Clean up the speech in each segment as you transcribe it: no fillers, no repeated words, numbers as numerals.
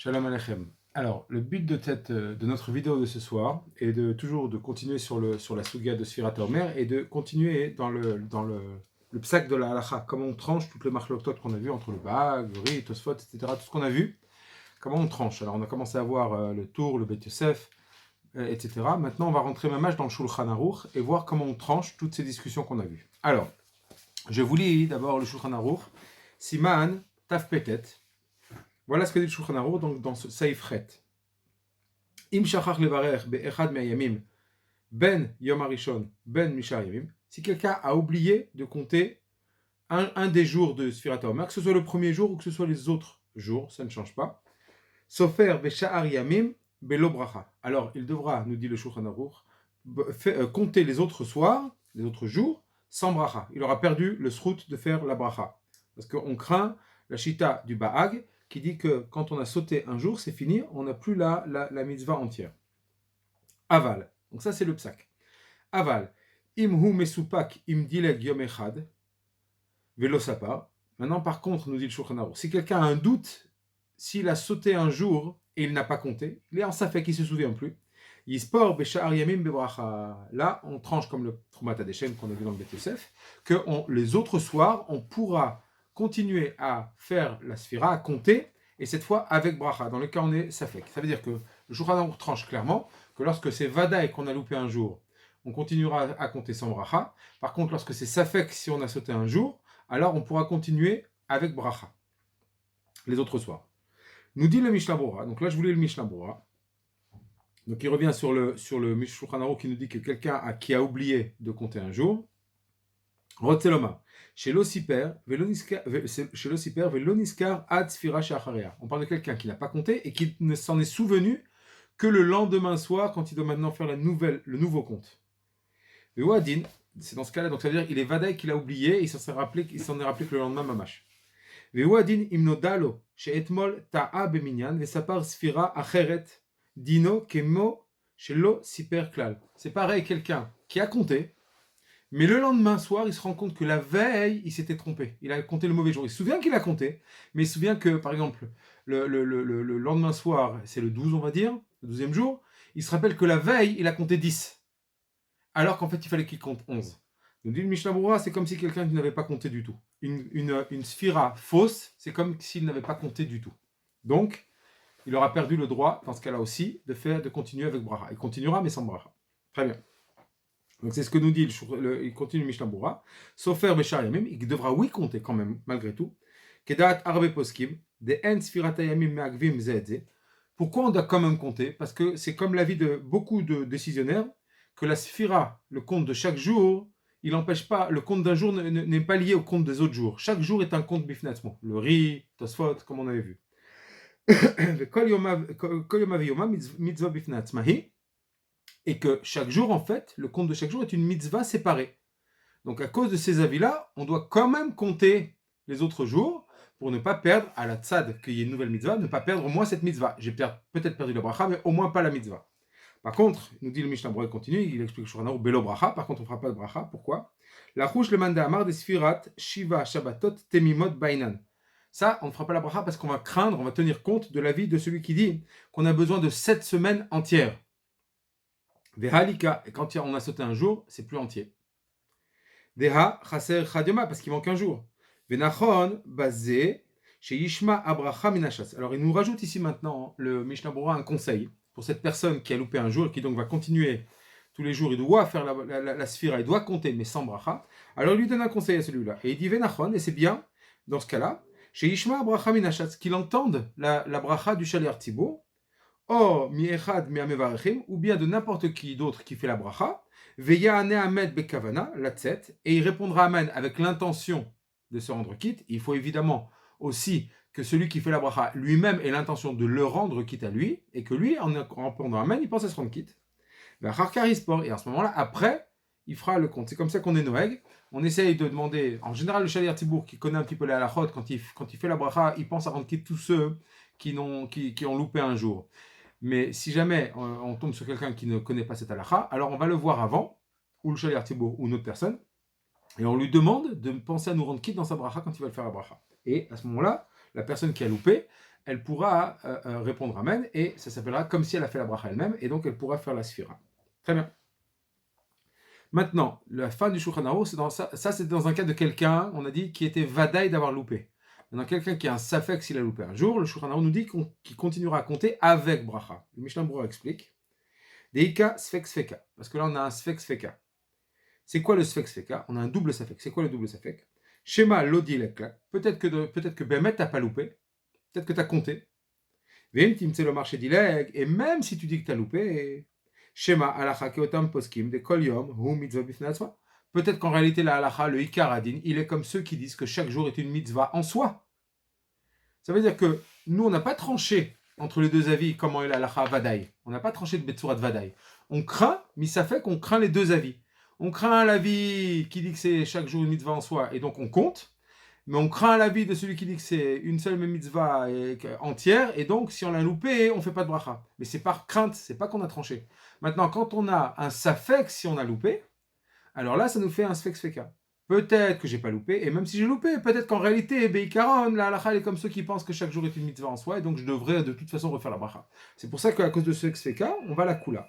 Shalom Aleichem. Alors, le but de notre vidéo de ce soir est toujours de continuer sur la Suga de Sfirat Omer et de continuer dans le psak de la halacha, comment on tranche toutes les marloquotes qu'on a vues entre le Baag, le Ri, Tosfot, etc., tout ce qu'on a vu, comment on tranche. Alors, on a commencé à voir le Tour, le Beit Yosef, etc. Maintenant, on va rentrer même dans le Shulchan Aruch et voir comment on tranche toutes ces discussions qu'on a vues. Alors, je vous lis d'abord le Shulchan Aruch, Siman, Taf Petet. Voilà ce que dit le Shulchan Aruch dans ce Seifret. Im shachach levarer be'echad me'ayamim ben yom harishon ben mishar yamim. Si quelqu'un a oublié de compter un des jours de Sfirat HaOmer, que ce soit le premier jour ou que ce soit les autres jours, ça ne change pas. Sofer be'sha'ar yamim be'lo bracha. Alors il devra, nous dit le Shulchan Aruch, compter les autres soirs, les autres jours, sans bracha. Il aura perdu le srout de faire la bracha. Parce qu'on craint la shita du Baag, qui dit que quand on a sauté un jour, c'est fini, on n'a plus la mitzvah entière. Aval. Donc ça, c'est le psak. Aval. Imhu mesupak im dileg yom echad velo sapar. Maintenant, par contre, nous dit le Shulchan Aruch, si quelqu'un a un doute, s'il a sauté un jour et il n'a pas compté, il est en safek, il ne se souvient plus. Yispor besha'ar yamim bebracha. Là, on tranche comme le Trumat Hadeshem qu'on a vu dans le Beit Yosef, que les autres soirs, on pourra continuer à faire la sphira, à compter, et cette fois avec bracha, dans le cas où on est safek. Ça veut dire que le Shulchan Aruch tranche clairement que lorsque c'est vadaï qu'on a loupé un jour, on continuera à compter sans bracha. Par contre, lorsque c'est safek, si on a sauté un jour, alors on pourra continuer avec bracha, les autres soirs. Nous dit le Mishnah Bora, donc là je voulais le Mishnah Bora. Donc il revient sur le Shulchan Aruch qui nous dit que quelqu'un qui a oublié de compter un jour. Rotzeloma. Chez l'Osiper, Veloniskar ad Sfira Shacharea. On parle de quelqu'un qui n'a pas compté et qui ne s'en est souvenu que le lendemain soir, quand il doit maintenant faire le nouveau compte. Le Wadin, c'est dans ce cas-là, donc ça veut dire qu'il est vadaï qu'il a oublié, et il s'en est rappelé que le lendemain mamash. Le Wadin imnodalo, chez Etmol ta'a beminyan, vesapar Sfira acheret, dino kemo, chez lo siper klal. C'est pareil, quelqu'un qui a compté, mais le lendemain soir, il se rend compte que la veille, il s'était trompé. Il a compté le mauvais jour. Il se souvient qu'il a compté, mais il se souvient que, par exemple, le lendemain soir, c'est le 12, on va dire, le 12e jour, il se rappelle que la veille, il a compté 10. Alors qu'en fait, il fallait qu'il compte 11. Nous dit le Mishnah Berurah, c'est comme si quelqu'un qui n'avait pas compté du tout. Une sphira fausse, c'est comme s'il n'avait pas compté du tout. Donc, il aura perdu le droit, dans ce cas-là aussi, de continuer avec bracha. Il continuera, mais sans bracha. Très bien. Donc c'est ce que nous dit, il continue Mishnah Berurah. Sofer beshar yamim, il devra oui compter quand même, malgré tout. Kedat arbe poskim, de en sfirata yamim me'agvim ze'edze. Pourquoi on doit quand même compter? Parce que c'est comme l'avis de beaucoup de décisionnaires, que la sphira, le compte de chaque jour, il n'empêche pas, le compte d'un jour n'est pas lié au compte des autres jours. Chaque jour est un compte bifnatzmo. Le Ri, Tosfot, comme on avait vu. Et que chaque jour, en fait, le compte de chaque jour est une mitzvah séparée. Donc à cause de ces avis-là, on doit quand même compter les autres jours pour ne pas perdre, à la tzad, qu'il y ait une nouvelle mitzvah, ne pas perdre au moins cette mitzvah. J'ai peut-être perdu la bracha, mais au moins pas la mitzvah. Par contre, nous dit le Mishnah Berurah, continue, il explique Shulchan Aruch, Belo bracha, par contre on ne fera pas de bracha, pourquoi? La rouche le manda amar des sfirat, shiva, shabbatot, temimot, bainan. Ça, on ne fera pas la bracha parce qu'on va craindre, on va tenir compte de l'avis de celui qui dit qu'on a besoin de 7 semaines entières. Vehalika, et quand on a sauté un jour, c'est plus entier. Deha, chaser chadioma, parce qu'il manque un jour. Venachon, bazé, chez Yishma abracha minachas. Alors il nous rajoute ici maintenant, le Mishnah Berurah, un conseil pour cette personne qui a loupé un jour et qui donc va continuer tous les jours, il doit faire la sphira, il doit compter, mais sans bracha. Alors il lui donne un conseil à celui-là. Et il dit Venachon, et c'est bien, dans ce cas-là, chez Yishma abracha minachas, qu'il entende la bracha du Shaliach Tzibur, or mi-echad mi-amevarechim, ou bien de n'importe qui d'autre qui fait la bracha, veya ne'amed bekavana, la tzet, et il répondra amen avec l'intention de se rendre quitte. Il faut évidemment aussi que celui qui fait la bracha lui-même ait l'intention de le rendre quitte à lui, et que lui, en répondant amen, il pense à se rendre quitte. Et à ce moment-là, après, il fera le compte. C'est comme ça qu'on est Noëg. On essaye de demander, en général, le Shaliach Tzibur qui connaît un petit peu la halachot, quand il fait la bracha, il pense à rendre quitte tous ceux qui ont loupé un jour. Mais si jamais on tombe sur quelqu'un qui ne connaît pas cette halakha, alors on va le voir avant, ou le Shaliach Tzibur, ou une autre personne, et on lui demande de penser à nous rendre quitte dans sa bracha quand il va le faire la bracha. Et à ce moment-là, la personne qui a loupé elle pourra répondre Amen, et ça s'appellera comme si elle a fait la bracha elle-même, et donc elle pourra faire la sphira. Très bien. Maintenant, la fin du Shulchan Aruch, ça c'est dans un cas de quelqu'un, on a dit, qui était vadaï d'avoir loupé. Maintenant, quelqu'un qui a un safek s'il a loupé un jour, le Shulchan Aruch nous dit qu'il continuera à compter avec bracha. Le Mishnah Berurah explique. Deika sfek sfeka. Parce que là, on a un sfek sfeka. C'est quoi le sfek sfeka? On a un double safek. C'est quoi le double safek? Shema lodi leklak. Peut-être que Bemet t'as pas loupé. Peut-être que tu as compté. Vim timtse le marché dileg. Et même si tu dis que tu as loupé, Shema alacha keotam poskim de kol yom hu mitzvah bifnei atzma. Peut-être qu'en réalité, la halacha, le ikaradin, il est comme ceux qui disent que chaque jour est une mitzvah en soi. Ça veut dire que nous, on n'a pas tranché entre les deux avis comment est la halacha vadaï. On n'a pas tranché de betsurat vadaï. On craint, mais ça fait qu'on craint les deux avis. On craint l'avis qui dit que c'est chaque jour une mitzvah en soi, et donc on compte. Mais on craint l'avis de celui qui dit que c'est une seule mitzvah entière, et donc si on l'a loupé, on ne fait pas de bracha. Mais c'est par crainte, c'est pas qu'on a tranché. Maintenant, quand on a un safek, si on a loupé, alors là, ça nous fait un sfek sfeka. Peut-être que j'ai pas loupé, et même si j'ai loupé, peut-être qu'en réalité, Beikaron, la halacha est comme ceux qui pensent que chaque jour est une mitzvah en soi, et donc je devrais de toute façon refaire la bracha. C'est pour ça qu'à cause de ce sfek sfeka, on va la kula.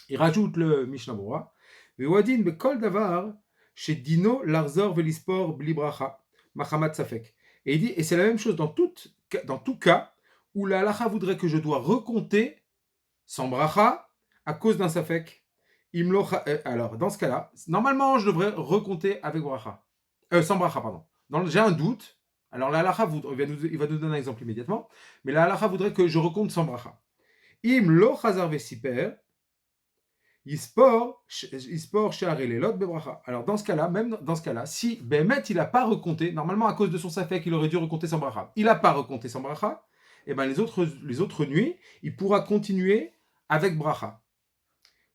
Il rajoute le Mishnah Berurah, Vewadin bekol davar chez Dino Larzor Velispor Blibracha Mahamat Safek. Et il dit, et c'est la même chose dans tout cas où la halacha voudrait que je dois recompter sans bracha à cause d'un safek. Alors, dans ce cas-là, normalement, je devrais recompter avec bracha. Sans bracha, pardon. J'ai un doute. Alors, la halacha, il va nous donner un exemple immédiatement, mais la halacha voudrait que je recompte sans bracha. Im lo chazar vesiper, Yispor She'arelelot bebracha. Alors dans ce cas-là, si Behemet il n'a pas recompté, normalement à cause de son safek, il aurait dû recompter sans bracha. Il n'a pas recompté sans bracha, et ben les autres nuits, il pourra continuer avec bracha.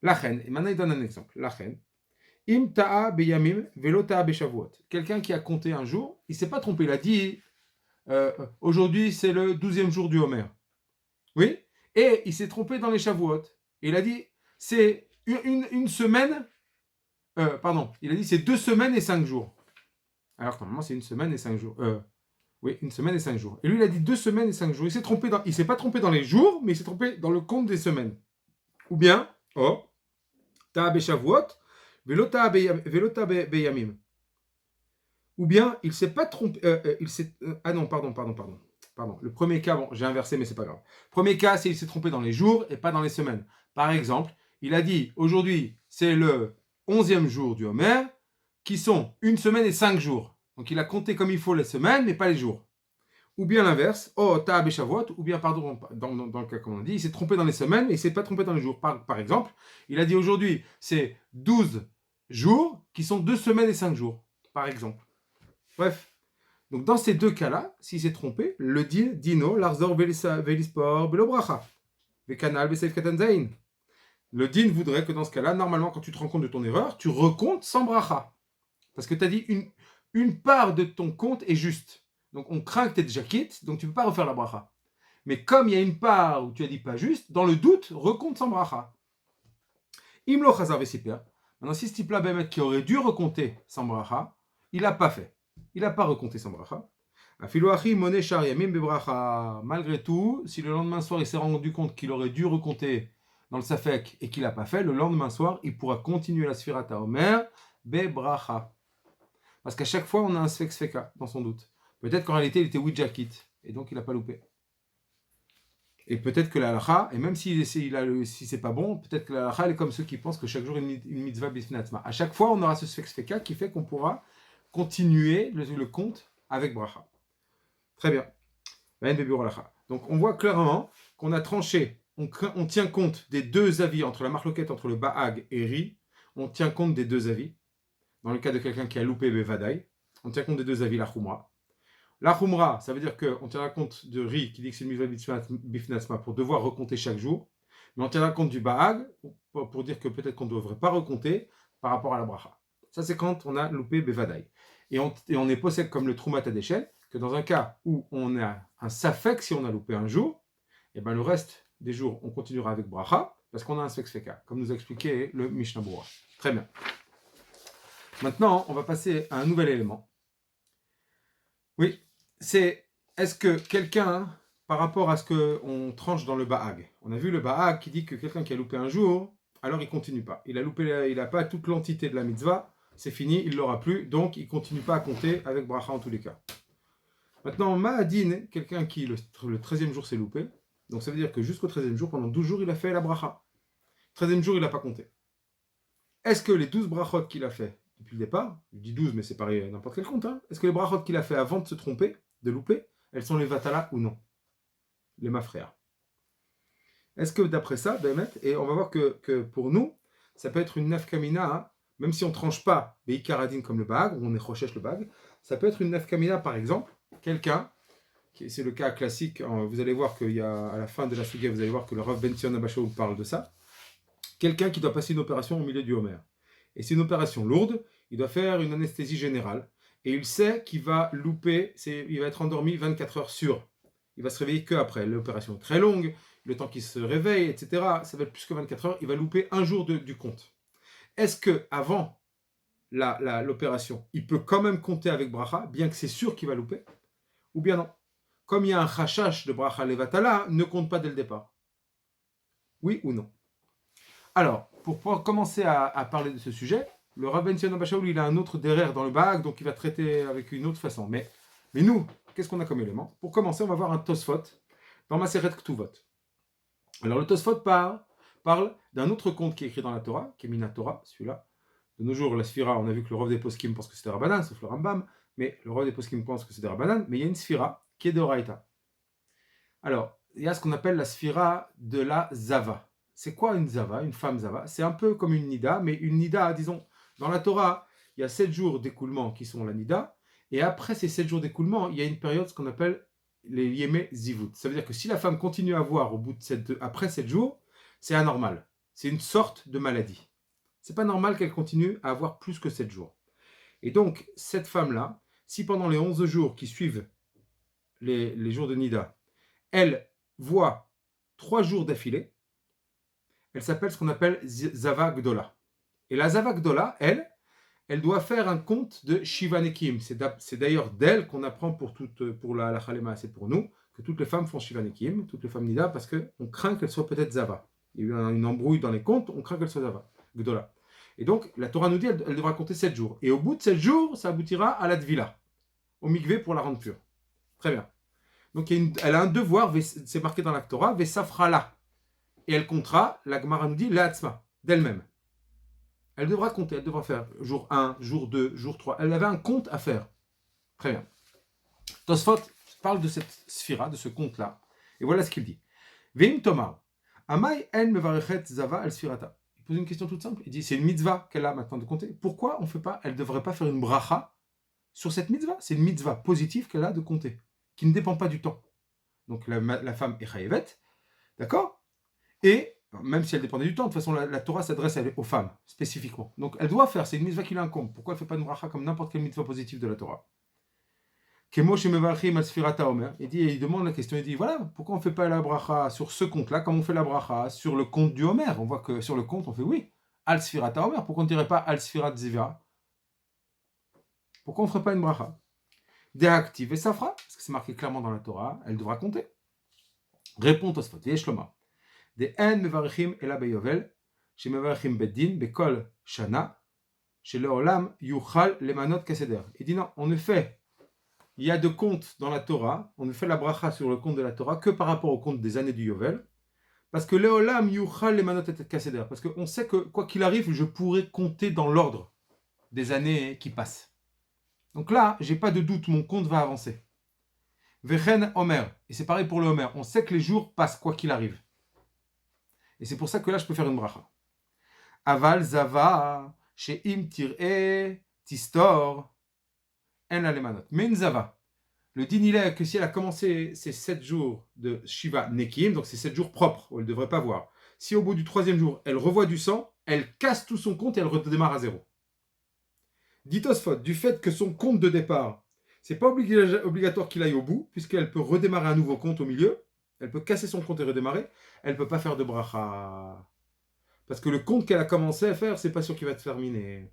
Lachen, et maintenant il donne un exemple. Lachen, im ta'a beyamim velo ta'a beshavuot. Quelqu'un qui a compté un jour, il s'est pas trompé, il a dit aujourd'hui c'est le 12e jour du Homer. Oui, et il s'est trompé dans les Shavuot. Et il a dit c'est une semaine, il a dit c'est 2 semaines et 5 jours. Alors que normalement c'est 1 semaine et 5 jours. Oui, 1 semaine et 5 jours. Et lui il a dit 2 semaines et 5 jours. Il s'est pas trompé dans les jours, mais il s'est trompé dans le compte des semaines. Ou bien, Ta'a Beshavuot, Velo Ta'a Beyamim. Ou bien il s'est pas trompé. Ah non, pardon. Le premier cas, bon, j'ai inversé, mais c'est pas grave. Premier cas, c'est qu'il s'est trompé dans les jours et pas dans les semaines. Par exemple, il a dit aujourd'hui, c'est le 11e jour du Homer, qui sont 1 semaine et 5 jours. Donc il a compté comme il faut les semaines, mais pas les jours. Ou bien l'inverse, Ta'a Beshavuot, ou bien, pardon, dans le cas comme on dit, il s'est trompé dans les semaines, mais il ne s'est pas trompé dans les jours. Par exemple, il a dit aujourd'hui, c'est 12 jours, qui sont 2 semaines et 5 jours, par exemple. Bref. Donc dans ces deux cas-là, s'il s'est trompé, le din, dino, l'arzor velispor, belobracha, le canal, besef katanzain. Le din voudrait que dans ce cas-là, normalement, quand tu te rends compte de ton erreur, tu recomptes sans bracha. Parce que tu as dit une part de ton compte est juste. Donc on craint que tu es déjà quitte, donc tu ne peux pas refaire la bracha. Mais comme il y a une part où tu as dit pas juste, dans le doute, recompte sans bracha. Imlo chazar vesiper. Maintenant, si ce type-là, qui aurait dû recompter sans bracha, il n'a pas fait. Il n'a pas recompté sans bracha. Malgré tout, si le lendemain soir il s'est rendu compte qu'il aurait dû recompter dans le safek et qu'il n'a pas fait, le lendemain soir il pourra continuer la sfirata omer bebracha. Parce qu'à chaque fois on a un sfek sfeka dans son doute. Peut-être qu'en réalité il était widjakit et donc il n'a pas loupé. Et peut-être que la halacha, et même si c'est pas bon, peut-être que la halacha est comme ceux qui pensent que chaque jour une mitzvah bisnatzma. À chaque fois on aura ce sfek sfeka qui fait qu'on pourra continuer le compte avec bracha. Très bien. Donc on voit clairement qu'on a tranché, on tient compte des deux avis entre la marloquette entre le Baag et Ri, on tient compte des deux avis. Dans le cas de quelqu'un qui a loupé Bevadaï, on tient compte des deux avis, la Khumra. La Khumra, ça veut dire qu'on tiendra compte de Ri qui dit que c'est une mitzvah bifnatzma pour devoir recompter chaque jour, mais on tiendra compte du Baag pour dire que peut-être qu'on ne devrait pas recompter par rapport à la Bracha. Ça c'est quand on a loupé Bevadaï. Et on est possède comme le Troumat Adéchel, que dans un cas où on a un safek, si on a loupé un jour, et ben le reste des jours, on continuera avec bracha, parce qu'on a un sfek sfeka, comme nous a expliqué le Mishnah Berurah. Très bien. Maintenant, on va passer à un nouvel élément. Oui, c'est est-ce que quelqu'un, par rapport à ce qu'on tranche dans le Bahag, on a vu le Bahag qui dit que quelqu'un qui a loupé un jour, alors il continue pas. Il a loupé, il n'a pas toute l'entité de la mitzvah, c'est fini, il l'aura plus, donc il continue pas à compter avec bracha en tous les cas. Maintenant, Ma'adin, quelqu'un qui le 13e jour s'est loupé, donc ça veut dire que jusqu'au 13e jour, pendant 12 jours, il a fait la bracha. 13e jour, il n'a pas compté. Est-ce que les 12 brachot qu'il a fait depuis le départ, je dis 12, mais c'est pareil n'importe quel compte, hein, est-ce que les brachot qu'il a fait avant de se tromper, de louper, elles sont les vatala ou non? Les mafréas. Est-ce que d'après ça, et on va voir que pour nous, ça peut être une nafkamina, hein, même si on ne tranche pas Beikaradin comme le bag, ou on est rochesh le bag, ça peut être une nafkamina par exemple, quelqu'un, c'est le cas classique, vous allez voir qu'il y a, à la fin de la suga, vous allez voir que le Rav Ben Sion Abasho vous parle de ça, quelqu'un qui doit passer une opération au milieu du Homer. Et c'est une opération lourde, il doit faire une anesthésie générale, et il sait qu'il va louper, il va être endormi 24 heures sur. Il va se réveiller qu'après. L'opération est très longue, le temps qu'il se réveille, etc. Ça va être plus que 24 heures, il va louper un jour du compte. Est-ce qu'avant l'opération, il peut quand même compter avec bracha, bien que c'est sûr qu'il va louper? Ou bien non? Comme il y a un chachash de bracha levatala, ne compte pas dès le départ. Oui ou non? Alors, pour pouvoir commencer à parler de ce sujet, le Rav Ben Sion Abashaoul, il a un autre derrière dans le bag, donc il va traiter avec une autre façon. Mais nous, qu'est-ce qu'on a comme élément? Pour commencer, on va voir un Tosfot dans Maseret Ktuvot. Alors, le Tosfot parle d'un autre conte qui est écrit dans la Torah, qui est Mina Torah, celui-là. De nos jours, la Sphira, on a vu que le Rav des Poskim pense que c'était Rabbanan, sauf le Rambam, mais le Rav des Poskim pense que c'est des Rabbanan, mais il y a une Sphira qui est de Oraïta. Alors, il y a ce qu'on appelle la Sphira de la Zava. C'est quoi une Zava, une femme Zava? C'est un peu comme une Nida, mais une Nida, disons, dans la Torah, il y a 7 jours d'écoulement qui sont la Nida, et après ces 7 jours d'écoulement, il y a une période, ce qu'on appelle les Yémé Zivut. Ça veut dire que si la femme continue à voir après 7 jours, c'est anormal. C'est une sorte de maladie. C'est pas normal qu'elle continue à avoir plus que 7 jours. Et donc, cette femme-là, si pendant les 11 jours qui suivent les jours de Nida, elle voit 3 jours d'affilée, elle s'appelle ce qu'on appelle Zava Gdola. Et la Zava Gdola, elle doit faire un compte de Shiva Nekim. C'est d'ailleurs d'elle qu'on apprend pour la Chalema, c'est pour nous, que toutes les femmes font Shiva Nekim, toutes les femmes Nida, parce qu'on craint qu'elles soient peut-être Zava. Il y a eu une embrouille dans les comptes, on craint qu'elles soient Zava Gdola. Et donc, la Torah nous dit elle devra compter 7 jours. Et au bout de 7 jours, ça aboutira à la Tvila, au mikvé pour la rendre pure. Très bien. Donc, elle a un devoir, c'est marqué dans la Torah, Vesafrala. Et elle comptera, la Gemara nous dit, l'Atzma, d'elle-même. Elle devra compter, elle devra faire jour 1, jour 2, jour 3. Elle avait un compte à faire. Très bien. Tosfot parle de cette sphira, de ce compte-là. Et voilà ce qu'il dit. Veim Tomar, Amai en mevarechet zava al sphirata. Il pose une question toute simple. Il dit, c'est une mitzvah qu'elle a maintenant de compter. Pourquoi on fait pas, elle ne devrait pas faire une bracha sur cette mitzvah? C'est une mitzvah positive qu'elle a de compter, qui ne dépend pas du temps. Donc la femme est chayevet, d'accord? Et même si elle dépendait du temps, de toute façon, la Torah s'adresse aux femmes, spécifiquement. Donc elle doit faire, c'est une mitzvah qui l'incombe. Pourquoi elle ne fait pas une bracha comme n'importe quelle mitzvah positive de la Torah? Il demande la question, il dit, voilà, pourquoi on ne fait pas la bracha sur ce compte-là, comme on fait la bracha sur le compte du Homer? On voit que sur le compte, on fait oui, al sfirata Homer. Pourquoi on ne dirait pas al sfirat zivira? Pourquoi on ne ferait pas une bracha? Déactive et ça fera, parce que c'est marqué clairement dans la Torah, elle devra compter. Répond Tosfot, Yeshloma. De en mevarechim ela beyovel, chez mevarechim beddin, bekol shana, chez le olam yuchal lemanot kaseder. Il dit non, on ne fait, il y a de comptes dans la Torah, on ne fait la bracha sur le compte de la Torah que par rapport au compte des années du Yovel, parce que le olam yuchal lemanot kaseder, parce qu'on sait que quoi qu'il arrive, je pourrais compter dans l'ordre des années qui passent. Donc là, j'ai pas de doute, mon compte va avancer. Vechen Omer, et c'est pareil pour le Omer, on sait que les jours passent quoi qu'il arrive. Et c'est pour ça que là, je peux faire une bracha. Aval zava, she'im tir'e, tistor, en alemanot. Mais une zava. Le din, il est que si elle a commencé ses 7 jours de Shiva Nekim, donc c'est 7 jours propres, où elle ne devrait pas voir, si au bout du 3e jour, elle revoit du sang, elle casse tout son compte et elle redémarre à zéro. Dit Tosfot, du fait que son compte de départ, c'est pas obligatoire qu'il aille au bout, puisqu'elle peut redémarrer un nouveau compte au milieu, elle peut casser son compte et redémarrer, elle ne peut pas faire de bracha. Parce que le compte qu'elle a commencé à faire, c'est pas sûr qu'il va te terminer.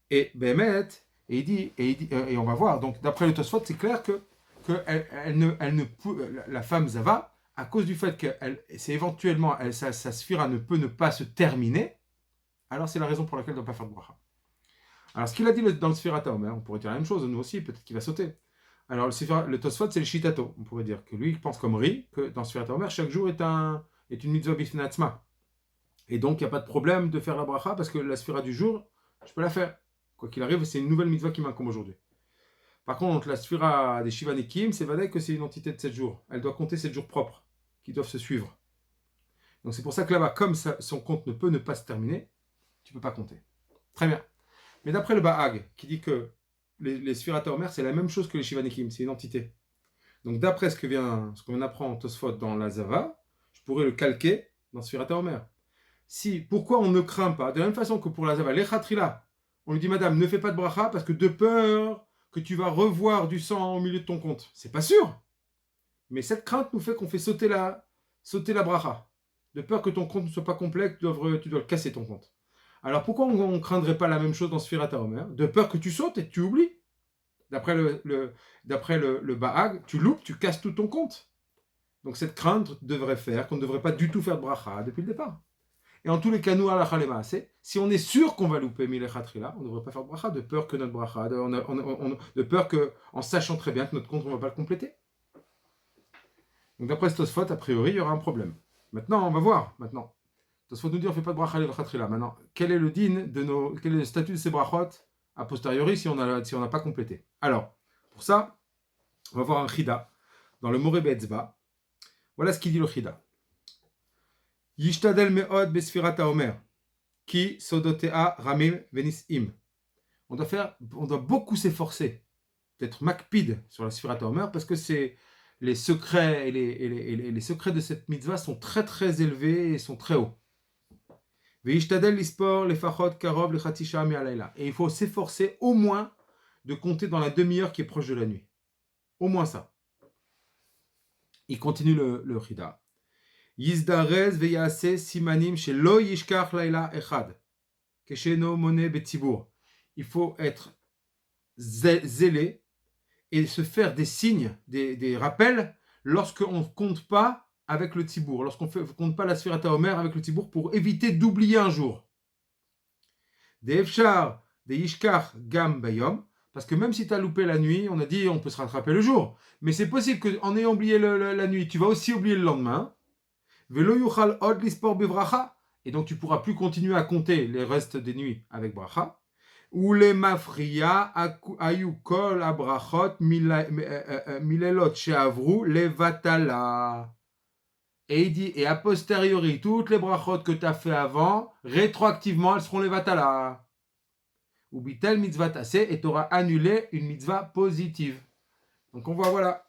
Et Bémet, et on va voir, donc d'après le Tosfot, c'est clair que que la femme Zava, à cause du fait que c'est éventuellement, sa sphira ne peut ne pas se terminer, alors c'est la raison pour laquelle elle ne doit pas faire de bracha. Alors ce qu'il a dit dans le Sfirat HaOmer, on pourrait dire la même chose, nous aussi, peut-être qu'il va sauter. Alors le Tosfot, c'est le Shitato. On pourrait dire que lui, il pense comme Ri, que dans le Sfirat HaOmer, chaque jour est une mitzvah bifnei atzma. Et donc, il n'y a pas de problème de faire la bracha, parce que la sphira du jour, je peux la faire. Quoi qu'il arrive, c'est une nouvelle mitzvah qui m'incombe aujourd'hui. Par contre, la sphira des Shivanikim, c'est vrai que c'est une entité de 7 jours. Elle doit compter 7 jours propres, qui doivent se suivre. Donc c'est pour ça que là-bas, comme son compte ne peut ne pas se terminer, tu ne peux pas compter. Très bien. Mais d'après le Bahag, qui dit que les Sfirat HaOmer, c'est la même chose que les Shivanikim, c'est une entité. Donc d'après ce qu'on apprend en Tosfot dans la Zava, je pourrais le calquer dans Sfirat HaOmer. Pourquoi on ne craint pas, de la même façon que pour la Zava, l'Echatrila, on lui dit, madame, ne fais pas de bracha parce que de peur que tu vas revoir du sang au milieu de ton compte. C'est pas sûr. Mais cette crainte nous fait qu'on fait sauter la bracha. De peur que ton compte ne soit pas complet, tu dois le casser ton compte. Alors pourquoi on ne craindrait pas la même chose dans Sfirat HaOmer? De peur que tu sautes et que tu oublies. D'après le Bahag, tu loupes, tu casses tout ton compte. Donc cette crainte devrait faire qu'on ne devrait pas du tout faire de bracha depuis le départ. Et en tous les cas, nous, si on est sûr qu'on va louper Milechatrila, on ne devrait pas faire de bracha, de peur que notre bracha, de peur qu'en sachant très bien que notre compte, on ne va pas le compléter. Donc d'après ce Tosfot, a priori, il y aura un problème. Maintenant, on va voir. Tosfot nous dit on ne fait pas de bracha Milechatrila. Maintenant, quel est le statut de ces brachot a posteriori si on n'a pas complété? Alors, pour ça, on va voir un chida dans le Moreh Be'etzba. Voilà ce qu'il dit le chida. Yishtadel me'od besfirat HaOmer, ki sodotea ramim venis'im. On doit beaucoup s'efforcer d'être makpid sur la sfirat HaOmer parce que c'est les secrets les secrets de cette mitzvah sont très très élevés et sont très hauts. Ve'yishtadel lispor lefachot karov lechati sha'a mi'alayla. Et il faut s'efforcer au moins de compter dans la demi-heure qui est proche de la nuit. Au moins ça. Il continue le chida. Yizdarez veyase simanim shelo yishkach laila echad kesheno mone betibur. Il faut être zélé et se faire des signes, des rappels lorsqu'on ne compte pas avec le tibour, lorsqu'on ne compte pas la Sfirat HaOmer avec le tibour pour éviter d'oublier un jour. Des efshar, des yishkach gam bayom, parce que même si tu as loupé la nuit, on a dit on peut se rattraper le jour, mais c'est possible qu'en ayant oublié la nuit, tu vas aussi oublier le lendemain. Velo yuchal od lispor bevracha, et donc tu pourras plus continuer à compter les restes des nuits avec bracha. Ou les mafria ayukol abrachot milelot sheavru levatala. Et il dit, et a posteriori, toutes les brachot que tu as fait avant, rétroactivement, elles seront les vatala. Ou bitel mitzvah tassé, et tu auras annulé une mitzvah positive. Donc on voit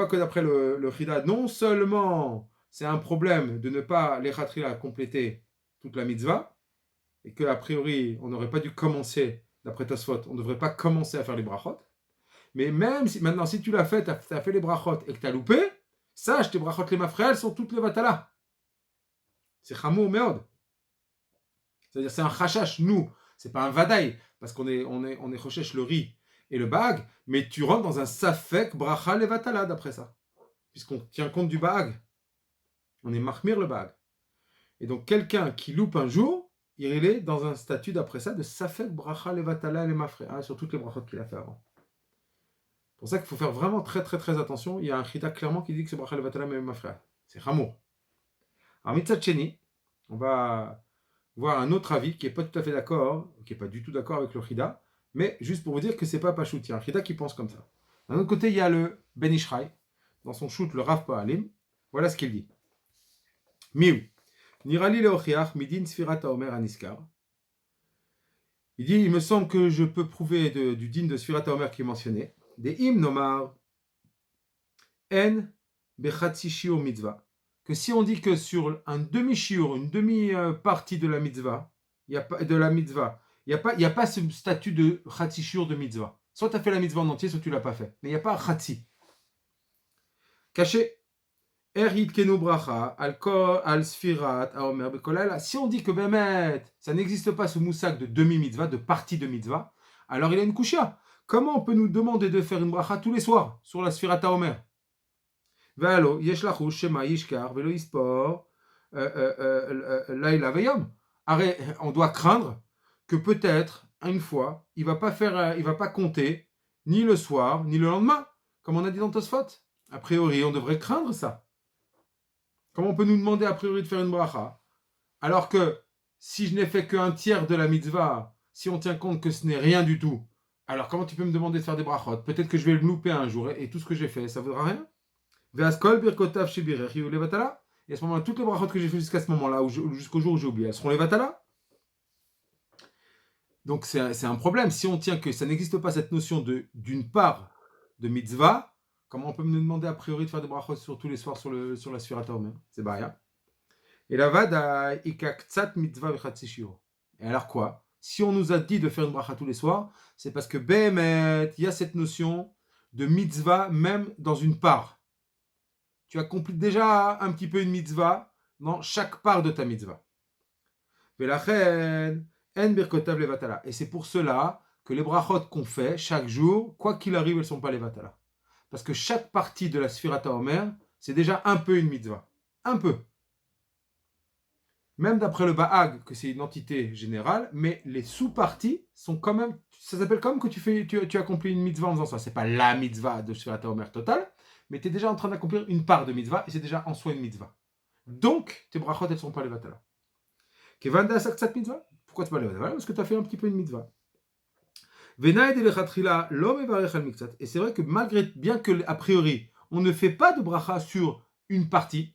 que d'après le chida, non seulement c'est un problème de ne pas l'Echatrila compléter toute la mitzvah, et qu'a priori, on n'aurait pas dû commencer, d'après Tosfot, on ne devrait pas commencer à faire les brachot, mais même si maintenant, si tu l'as fait, tu as fait les brachot et que tu as loupé, sache, tes brachot les mafreel sont toutes les vatala. C'est chamour meod. C'est-à-dire, c'est un chachash, nous, c'est pas un vadaï, parce qu'on est chochesh le riz et le bag, mais tu rentres dans un safek bracha les vatala d'après ça, puisqu'on tient compte du bag. On est mahmir le bag. Et donc, quelqu'un qui loupe un jour, il est dans un statut d'après ça de safek bracha levatala le mafre, sur toutes les brachot qu'il a fait avant. C'est pour ça qu'il faut faire vraiment très très très attention. Il y a un chita clairement qui dit que c'est bracha levatala le mafre. C'est chamour. Alors, mitzat cheni, on va voir un autre avis qui n'est pas tout à fait d'accord, qui n'est pas du tout d'accord avec le chida, mais juste pour vous dire que c'est pas pachout. Il y a un chida qui pense comme ça. D'un autre côté, il y a le Ben Ishraï, dans son shoot, le Rav Pa'alim. Voilà ce qu'il dit. Miou. Nirali leochiach midin sfirat haomer aniskar. Il dit, il me semble que je peux prouver du din de sfirat haomer qui est mentionné. Des im nomar en bechatsi shiur mitzvah. Que si on dit que sur un demi-shiur, une demi-partie de la mitzvah, il n'y a pas ce statut de chatsi shiur de mitzvah. Soit tu as fait la mitzvah en entier, soit tu ne l'as pas fait. Mais il n'y a pas un chatsi. Caché. Si on dit que Bémet, ça n'existe pas ce moussak de demi-mitzvah, de partie de mitzvah, alors il a une kouchia. comment on peut nous demander de faire une bracha tous les soirs sur la Sfirat HaOmer? Ve'alo, yesh lachush shema yishkar velo yispor laila veyom. On doit craindre que peut-être, une fois, il va pas compter ni le soir, ni le lendemain, comme on a dit dans Tosfot. A priori, on devrait craindre ça. Comment on peut nous demander a priori de faire une bracha, alors que si je n'ai fait qu'un tiers de la mitzvah, si on tient compte que ce n'est rien du tout, alors comment tu peux me demander de faire des brachot? Peut-être que je vais le louper un jour et tout ce que j'ai fait, ça ne vaudra rien. Et à ce moment-là, toutes les brachot que j'ai fait jusqu'à ce moment-là, jusqu'au jour où j'ai oublié, elles seront les vatala. Donc c'est un problème. Si on tient que ça n'existe pas cette notion d'une part de mitzvah, comment on peut me demander a priori de faire des brachot sur tous les soirs sur la Sfirat HaOmer? C'est barrière. Et la vada ikaktsat mitzvah v'chatzishio. Et alors quoi? Si on nous a dit de faire une bracha tous les soirs, c'est parce que Behemet, il y a cette notion de mitzvah même dans une part. Tu accomplis déjà un petit peu une mitzvah dans chaque part de ta mitzvah. Velachen en birkotav levatala. Et c'est pour cela que les brachot qu'on fait chaque jour, quoi qu'il arrive, elles ne sont pas les vatala. Parce que chaque partie de la Sfirat HaOmer, c'est déjà un peu une mitzvah. Un peu. Même d'après le Bahag, que c'est une entité générale, mais les sous-parties sont quand même, ça s'appelle comme que tu accomplis une mitzvah en faisant ça. C'est pas la mitzvah de Sfirat HaOmer totale, mais tu es déjà en train d'accomplir une part de mitzvah, et c'est déjà en soi une mitzvah. Donc, tes brachot, elles ne sont pas les vatala. Kevanda saktsat mitzvah? Pourquoi tu pas les vatala? Parce que tu as fait un petit peu une mitzvah. Et c'est vrai que malgré, bien que a priori, on ne fait pas de bracha sur une partie,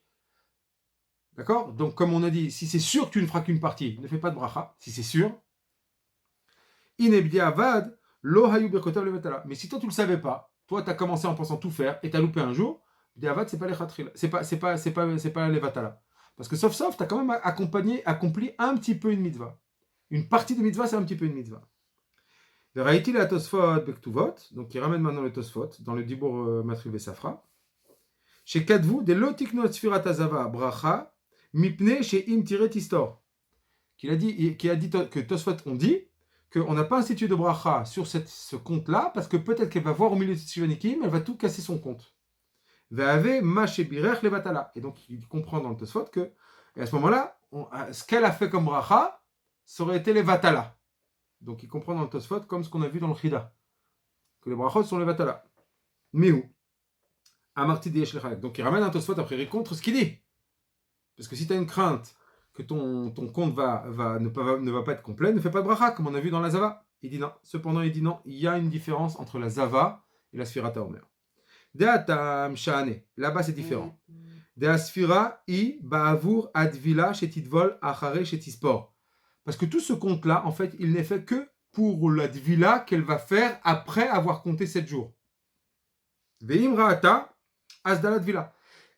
d'accord? Donc, comme on a dit, si c'est sûr que tu ne feras qu'une partie, ne fais pas de bracha, si c'est sûr. Inebdiavad, lo hayu birkotav levatala. Mais si toi, tu ne le savais pas, toi, tu as commencé en pensant tout faire et tu as loupé un jour, Diavad, c'est pas les chatrila, c'est pas les vatala. Parce que sauf, tu as quand même accompli un petit peu une mitzvah. Une partie de mitzvah, c'est un petit peu une mitzvah. Veraïti la Tosfot bektuvot, donc il ramène maintenant le Tosfot dans le Dibur Matriv Safra. Chez Kadvu, de lotiknot sfirat azava bracha, mipne chez im tiret histor. Qui a dit que Tosfot ont dit qu'on n'a pas institué de bracha sur ce compte-là, parce que peut-être qu'elle va voir au milieu de Shivanikim, elle va tout casser son compte. Ve'ave ma shebirech levatala. Et donc il comprend dans le Tosfot que, et à ce moment-là, ce qu'elle a fait comme bracha, ça aurait été les vatala. Donc il comprend dans le Tosfot comme ce qu'on a vu dans le Chida, que les brachot sont les vatala. Mais où? Amarti de. Donc il ramène un Tosfot a priori contre ce qu'il dit. Parce que si tu as une crainte que ton compte ne va pas être complet, ne fais pas de bracha, comme on a vu dans la Zava. Il dit non. Cependant, il dit non, il y a une différence entre la Zava et la Sfirat HaOmer. De'atam sha'ane. Là-bas, c'est différent. De'a Sfira i ba'avur advila shetitvol achare shetispor. Parce que tout ce compte-là, en fait, il n'est fait que pour la dvila qu'elle va faire après avoir compté 7 jours. Ve'im ra'ata asdalat dvila.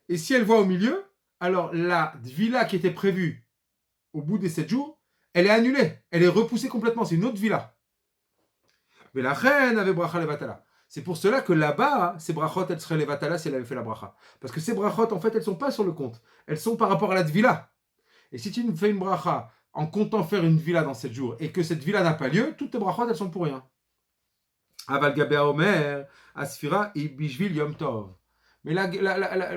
Et si elle voit au milieu, alors la dvila qui était prévue au bout des 7 jours, elle est annulée. Elle est repoussée complètement. C'est une autre dvila. Mais la reine avait bracha levatala. C'est pour cela que là-bas, ces brachot, elles seraient les vatala si elle avait fait la bracha. Parce que ces brachot, en fait, elles ne sont pas sur le compte. Elles sont par rapport à la dvila. Et si tu fais une bracha en comptant faire une villa dans 7 jours et que cette villa n'a pas lieu, toutes tes brachot, elles sont pour rien. Aval Gabea Omer, Asfira et Bishvil Yom Tov. Mais là,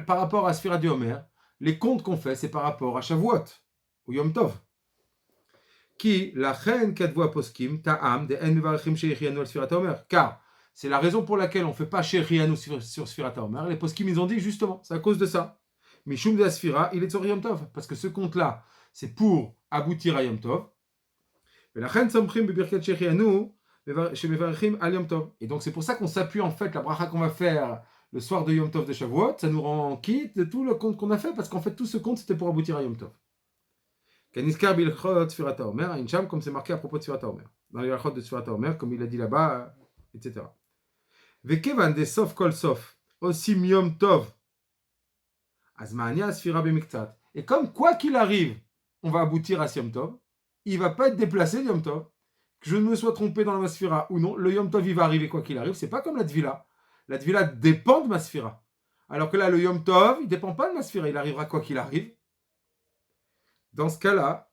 par rapport à Asfira du Omer, les comptes qu'on fait, c'est par rapport à Shavuot, ou Yom Tov. Qui, la reine Kadvoa Poskim, Ta'am, de En Mevarechim Sheikhianu al Sfirat Omer. Car c'est la raison pour laquelle on ne fait pas Sheikhianu sur Sfirat Omer. Les Poskim, ils ont dit justement, c'est à cause de ça. Mishum de Asfira, il est sur Yom Tov. Parce que ce compte-là, c'est pour aboutir à Yom Tov. Et donc c'est pour ça qu'on s'appuie en fait la bracha qu'on va faire le soir de Yom Tov de Shavuot, ça nous rend quitte de tout le compte qu'on a fait parce qu'en fait tout ce compte c'était pour aboutir à Yom Tov. Kaniskar bilchot Sfirat HaOmer, Incham comme c'est marqué à propos de Sfirat HaOmer. Dans les halachot de Sfirat HaOmer, comme il a dit là-bas, etc. Vekevan de sof kol sof osim Yom Tov. Azmania Sfira b'miktat. Et comme quoi qu'il arrive, on va aboutir à Yom Tov, il ne va pas être déplacé Yom Tov. Que je ne me sois trompé dans la Masfira ou non, le Yom Tov il va arriver quoi qu'il arrive. C'est pas comme la Dvila. La Dvila dépend de Masfira. Alors que là, le Yom Tov, il ne dépend pas de Masfira. Il arrivera quoi qu'il arrive. Dans ce cas-là,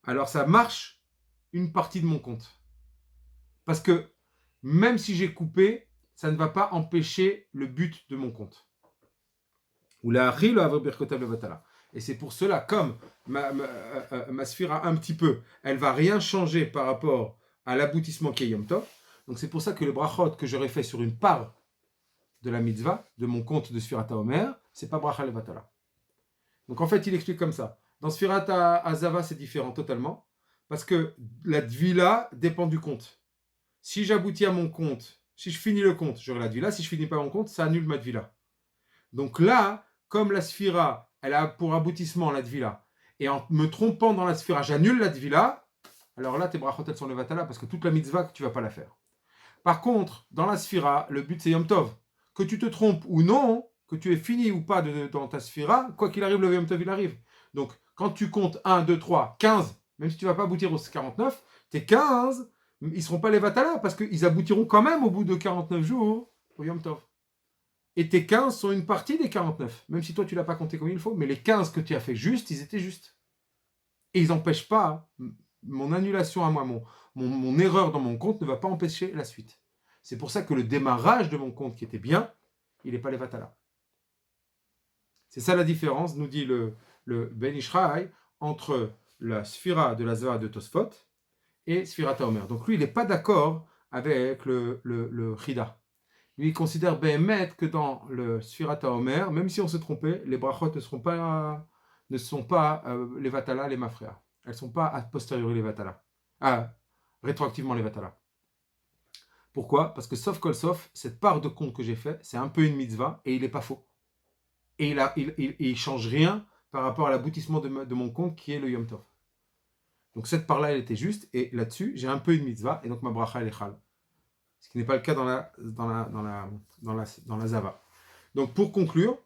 alors ça marche une partie de mon compte. Parce que même si j'ai coupé, ça ne va pas empêcher le but de mon compte. Ou la ri le havre birkotav levatala. Et c'est pour cela, comme ma sphira un petit peu, elle va rien changer par rapport à l'aboutissement qui est Yom Tov. Donc c'est pour ça que le brachot que j'aurais fait sur une part de la mitzvah, de mon compte de Sfirat HaOmer, c'est pas bracha levatala. Donc en fait, il explique comme ça. Dans Sfirat HaZava, c'est différent totalement, parce que la dvila dépend du compte. Si j'aboutis à mon compte, si je finis le compte, j'aurai la dvila. Si je finis pas mon compte, ça annule ma dvila. Donc là, comme la sphira, elle a pour aboutissement la dvila, et en me trompant dans la sphira, j'annule la dvila, alors là, tes brachot, elles sont levatala, parce que toute la mitzvah, tu vas pas la faire. Par contre, dans la sphira, le but c'est Yom Tov. Que tu te trompes ou non, que tu aies fini ou pas dans ta sphira, quoi qu'il arrive, le Yom Tov il arrive. Donc, quand tu comptes 1, 2, 3, 15, même si tu ne vas pas aboutir aux 49, tes 15, ils ne seront pas les Vatala, parce qu'ils aboutiront quand même au bout de 49 jours au Yom Tov. Et tes 15 sont une partie des 49, même si toi tu ne l'as pas compté comme il faut, mais les 15 que tu as fait juste, ils étaient justes. Et ils n'empêchent pas, mon annulation à moi, mon erreur dans mon compte ne va pas empêcher la suite. C'est pour ça que le démarrage de mon compte qui était bien, il n'est pas les Vatala. C'est ça la différence, nous dit le Ben Ishraï, entre la Sphira de la Zava de Tosfot et Sphira Taomer. Donc lui, il n'est pas d'accord avec le Chida. Lui, il considère Behemet que dans le Sphira Taomer, même si on se trompait, les brachot ne sont pas les Vatala, les Mafréa. Elles ne sont pas a posteriori les Vatala. Rétroactivement les Vatala. Pourquoi? Parce que sauf kol sauf, cette part de compte que j'ai fait, c'est un peu une mitzvah et il n'est pas faux. Et il change rien par rapport à l'aboutissement de mon compte qui est le Yom Tov. Donc cette part-là, elle était juste et là-dessus, j'ai un peu une mitzvah et donc ma bracha elle est chal. Ce qui n'est pas le cas dans la Zava. Donc pour conclure,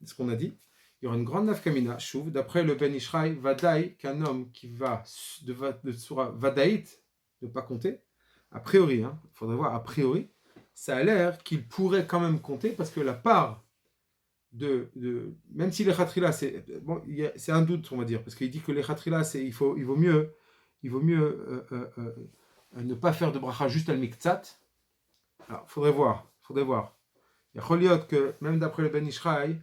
ce qu'on a dit, il y aura une grande nafkamina, chouv, d'après le Ben Ishraï, vadaï, qu'un homme qui va de Surah vadaït, ne pas compter, a priori, il faudrait voir, a priori, ça a l'air qu'il pourrait quand même compter parce que la part même si les khatrila, c'est un doute, on va dire, parce qu'il dit que les khatrila, il vaut mieux ne pas faire de bracha juste al miktsat. Alors, faudrait voir. Il y a Choliot que, même d'après le Ben Ishraï,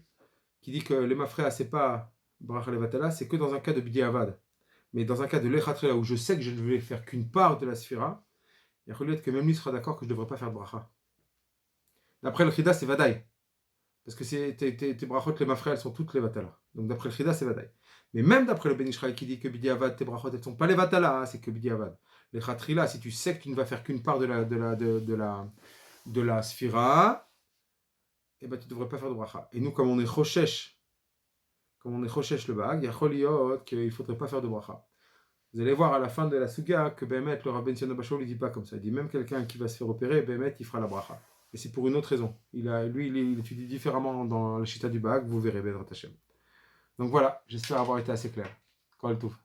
qui dit que les mafréa, c'est pas bracha levatala, c'est que dans un cas de bidi avad. Mais dans un cas de lechatrila, où je sais que je ne vais faire qu'une part de la sphira, il y a Choliot que même lui sera d'accord que je ne devrais pas faire de bracha. D'après le Chida, c'est vadaï. Parce que tes brachot, les mafréa, elles sont toutes les vatala. Donc d'après le Chida, c'est vadaï. Mais même d'après le Ben Ishraï qui dit que bidi avad, tes brachot, elles ne sont pas les vatala, c'est que bidi avad. Les khatrila, si tu sais que tu ne vas faire qu'une part de la sphira, eh ben, tu ne devrais pas faire de bracha. Et nous, comme on est choshesh le bag, il y a choliot qu'il ne faudrait pas faire de bracha. Vous allez voir à la fin de la suga que Behemet, le Rabben Sion Bachol, il ne dit pas comme ça. Il dit même quelqu'un qui va se faire opérer, Behemet, il fera la bracha. Et c'est pour une autre raison. Il étudie différemment dans la chita du bag, vous verrez, Bezrat Hashem. Donc voilà, j'espère avoir été assez clair. Kol Tov.